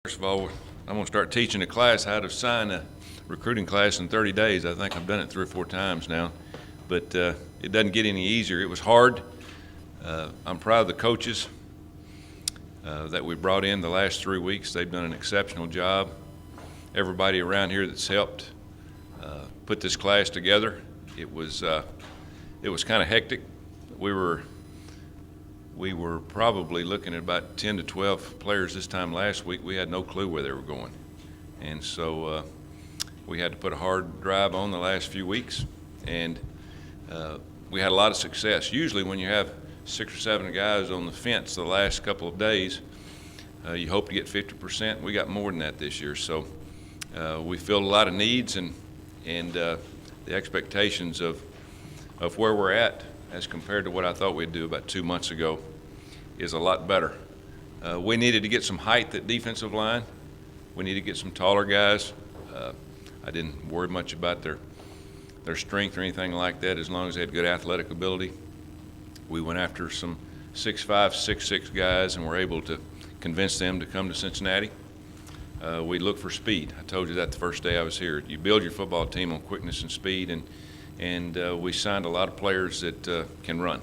First of all, I'm going to start teaching a class how to sign a recruiting class in 30 days. I think I've done it 3 or 4 times now, but it doesn't get any easier. It was hard. I'm proud of the coaches that we brought in the last 3 weeks. They've done an exceptional job. Everybody around here that's helped put this class together. It was kind of hectic. We were probably looking at about 10 to 12 players this time last week. We had no clue where they were going. And so we had to put a hard drive on the last few weeks. And we had a lot of success. Usually when you have 6 or 7 guys on the fence the last couple of days, you hope to get 50%. We got more than that this year. So we filled a lot of needs, and the expectations of where we're at as compared to what I thought we'd do about 2 months ago is a lot better. We needed to get some height at defensive line. We need to get some taller guys. I didn't worry much about their strength or anything like that as long as they had good athletic ability. We went after some 6'5", 6'6" guys and were able to convince them to come to Cincinnati. We look for speed. I told you that the first day I was here. You build your football team on quickness and speed, and we signed a lot of players that can run.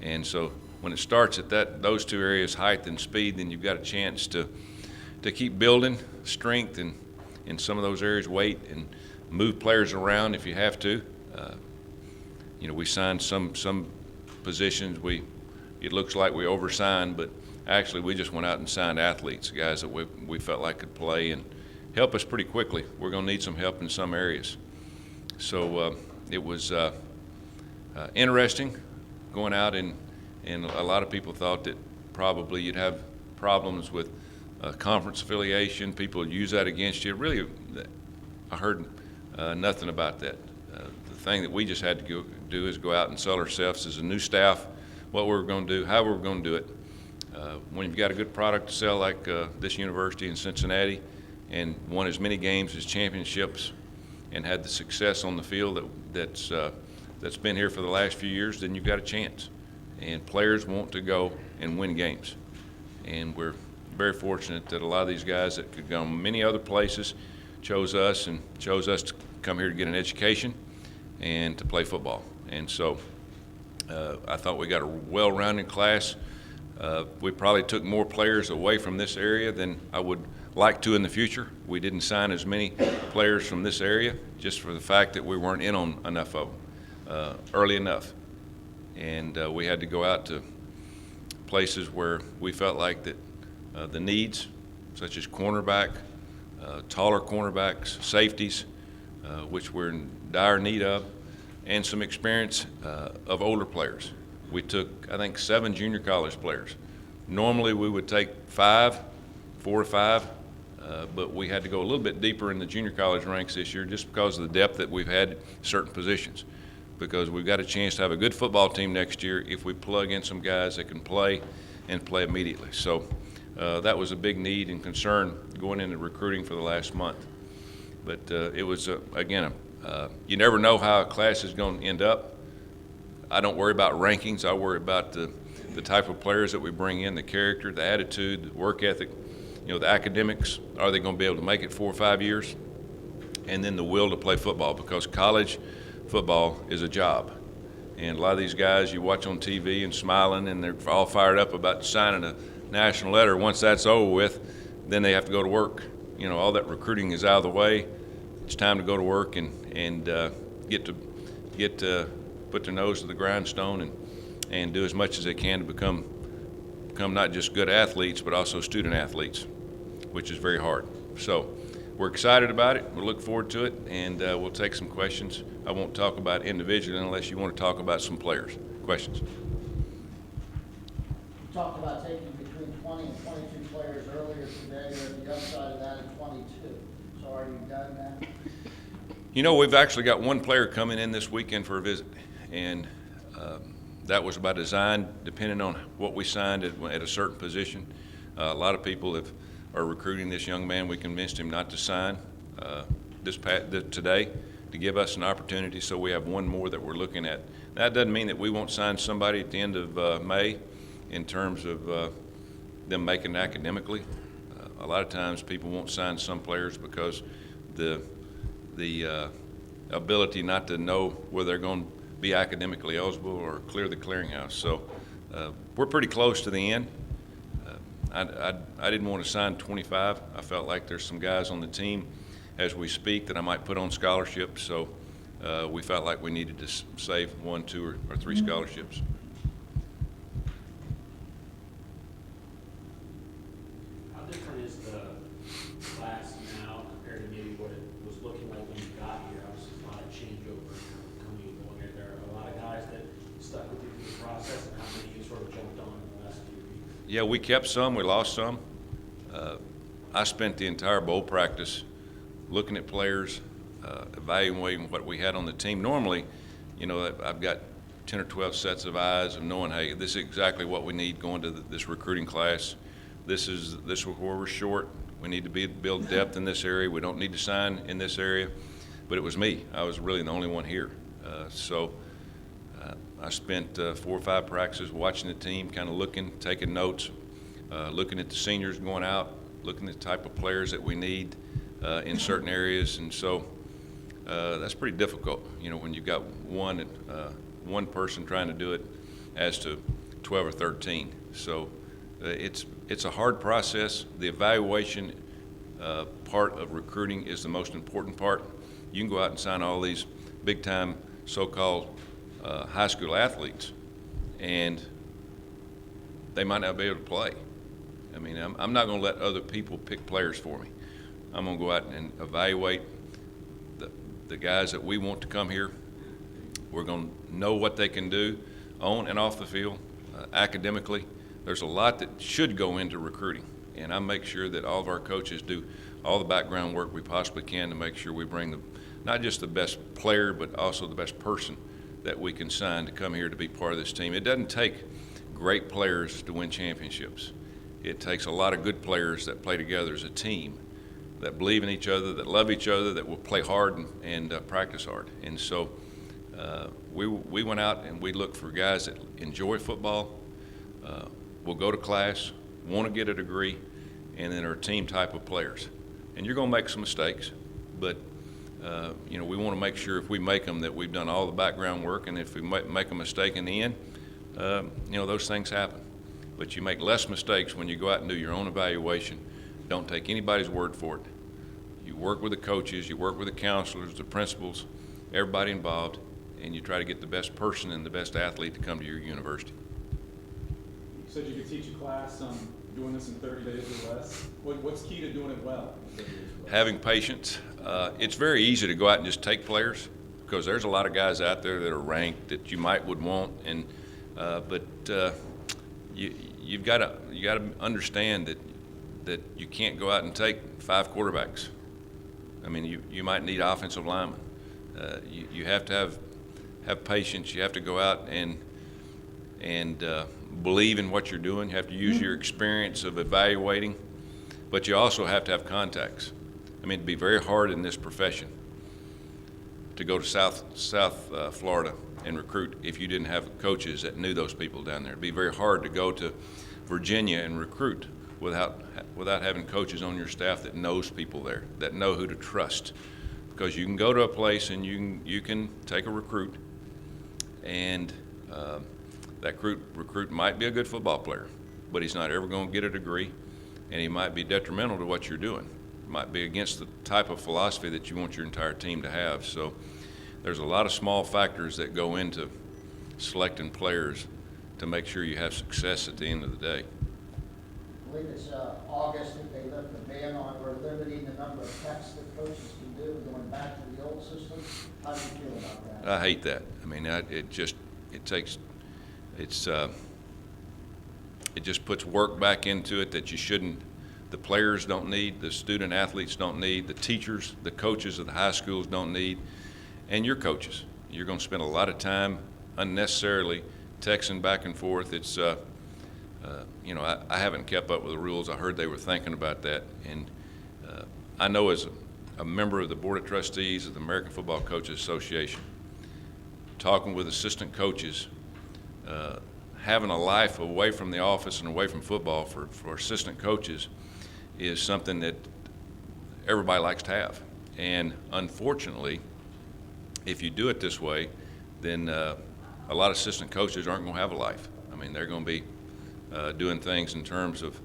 And so when it starts at those 2 areas, height and speed, then you've got a chance to keep building strength and in some of those areas, weight, and move players around if you have to. We signed some positions. It looks like we oversigned, but actually we just went out and signed athletes, guys that we felt like could play and help us pretty quickly. We're going to need some help in some areas. So it was interesting going out, and a lot of people thought that probably you'd have problems with conference affiliation. People would use that against you. Really, I heard nothing about that. The thing that we just had to do is go out and sell ourselves as a new staff, what we were going to do, how we were going to do it. When you've got a good product to sell like this university in Cincinnati and won as many games as championships and had the success on the field that's been here for the last few years, then you've got a chance. And players want to go and win games. And we're very fortunate that a lot of these guys that could go many other places chose us to come here to get an education and to play football. And so I thought we got a well-rounded class. We probably took more players away from this area than I would like to in the future. We didn't sign as many players from this area just for the fact that we weren't in on enough of them early enough. And we had to go out to places where we felt like that the needs, such as cornerback, taller cornerbacks, safeties, which we're in dire need of, and some experience of older players. We took, I think, 7 junior college players. Normally we would take 4 or 5, but we had to go a little bit deeper in the junior college ranks this year just because of the depth that we've had in certain positions. Because we've got a chance to have a good football team next year if we plug in some guys that can play and play immediately. So that was a big need and concern going into recruiting for the last month. But it was, again, you never know how a class is going to end up. I don't worry about rankings. I worry about the type of players that we bring in, the character, the attitude, the work ethic, the academics. Are they going to be able to make it 4 or 5 years? And then the will to play football, because college football is a job. And a lot of these guys you watch on TV and smiling, and they're all fired up about signing a national letter. Once that's over with, then they have to go to work. All that recruiting is out of the way. It's time to go to work and get to put their nose to the grindstone and do as much as they can to become not just good athletes, but also student athletes, which is very hard. So we're excited about it. We'll look forward to it, and we'll take some questions. I won't talk about individually unless you want to talk about some players. Questions? You talked about taking between 20 and 22 players earlier today, or the upside of that at 22. So are you done now? We've actually got one player coming in this weekend for a visit, and that was by design, depending on what we signed at a certain position. A lot of people are recruiting this young man. We convinced him not to sign today to give us an opportunity, so we have one more that we're looking at. That doesn't mean that we won't sign somebody at the end of May in terms of them making it academically. a lot of times people won't sign some players because the ability not to know whether they're going to be academically eligible or clear the clearinghouse. So we're pretty close to the end. I didn't want to sign 25. I felt like there's some guys on the team as we speak that I might put on scholarships. So we felt like we needed to save 1, 2, or 3 scholarships. How different is the class now compared to maybe what it was looking like when you got here? Obviously, a lot of changeover coming and going. Are there a lot of guys that stuck with you through the process, and how many you sort of jumped on in the last few weeks? Yeah, we kept some, we lost some. I spent the entire bowl practice looking at players, evaluating what we had on the team. Normally, you know, I've got 10 or 12 sets of eyes of knowing, hey, this is exactly what we need going to this recruiting class. This is where we're short. We need to build depth in this area. We don't need to sign in this area. But it was me. I was really the only one here. So I spent 4 or 5 practices watching the team, kind of looking, taking notes, looking at the seniors going out, looking at the type of players that we need in certain areas. And so that's pretty difficult, you know, when you've got one person trying to do it as to 12 or 13. So it's a hard process. The evaluation part of recruiting is the most important part. You can go out and sign all these big-time so-called high school athletes, and they might not be able to play. I mean, I'm not going to let other people pick players for me. I'm going to go out and evaluate the guys that we want to come here. We're going to know what they can do on and off the field, academically. There's a lot that should go into recruiting, and I make sure that all of our coaches do all the background work we possibly can to make sure we bring not just the best player, but also the best person that we can sign to come here to be part of this team. It doesn't take great players to win championships. It takes a lot of good players that play together as a team, that believe in each other, that love each other, that will play hard and practice hard. And so we went out and we looked for guys that enjoy football, will go to class, want to get a degree, and then are a team type of players. And you're going to make some mistakes, but you know, we want to make sure if we make them that we've done all the background work, and if we make a mistake in the end, you know, those things happen. But you make less mistakes when you go out and do your own evaluation. Don't take anybody's word for it. You work with the coaches, you work with the counselors, the principals, everybody involved, and you try to get the best person and the best athlete to come to your university. You said you could teach a class on doing this in 30 days or less. What's key to doing it well? Having patience. It's very easy to go out and just take players because there's a lot of guys out there that are ranked that you would want, and but you've got to understand that you can't go out and take 5 quarterbacks. I mean, you might need offensive linemen. You have to have patience. You have to go out and believe in what you're doing. You have to use your experience of evaluating, but you also have to have contacts. I mean, it'd be very hard in this profession to go to South Florida and recruit if you didn't have coaches that knew those people down there. It'd be very hard to go to Virginia and recruit without having coaches on your staff that knows people there, that know who to trust. Because you can go to a place and you can take a recruit, and that recruit might be a good football player, but he's not ever going to get a degree, and he might be detrimental to what you're doing. It might be against the type of philosophy that you want your entire team to have. So there's a lot of small factors that go into selecting players to make sure you have success at the end of the day. I believe it's August that they lift the ban on, we're limiting the number of texts that coaches can do, going back to the old system. How do you feel about that? I hate that. I mean, it just puts work back into it that you shouldn't. The players don't need, the student athletes don't need, the teachers, the coaches of the high schools don't need, and your coaches. You're going to spend a lot of time unnecessarily texting back and forth. It's you know, I haven't kept up with the rules. I heard they were thinking about that, and I know as a member of the Board of Trustees of the American Football Coaches Association, talking with assistant coaches, having a life away from the office and away from football for assistant coaches is something that everybody likes to have. And unfortunately, if you do it this way, then a lot of assistant coaches aren't going to have a life. I mean, they're going to be doing things in terms of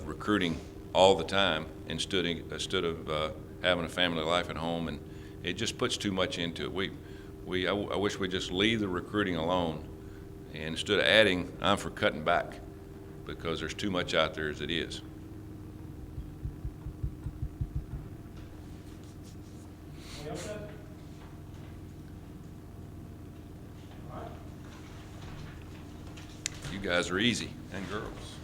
recruiting all the time instead of having a family life at home, and it just puts too much into it. I wish we'd just leave the recruiting alone, and instead of adding, I'm for cutting back, because there's too much out there as it is. Anybody else have? All right. You guys are easy, and girls.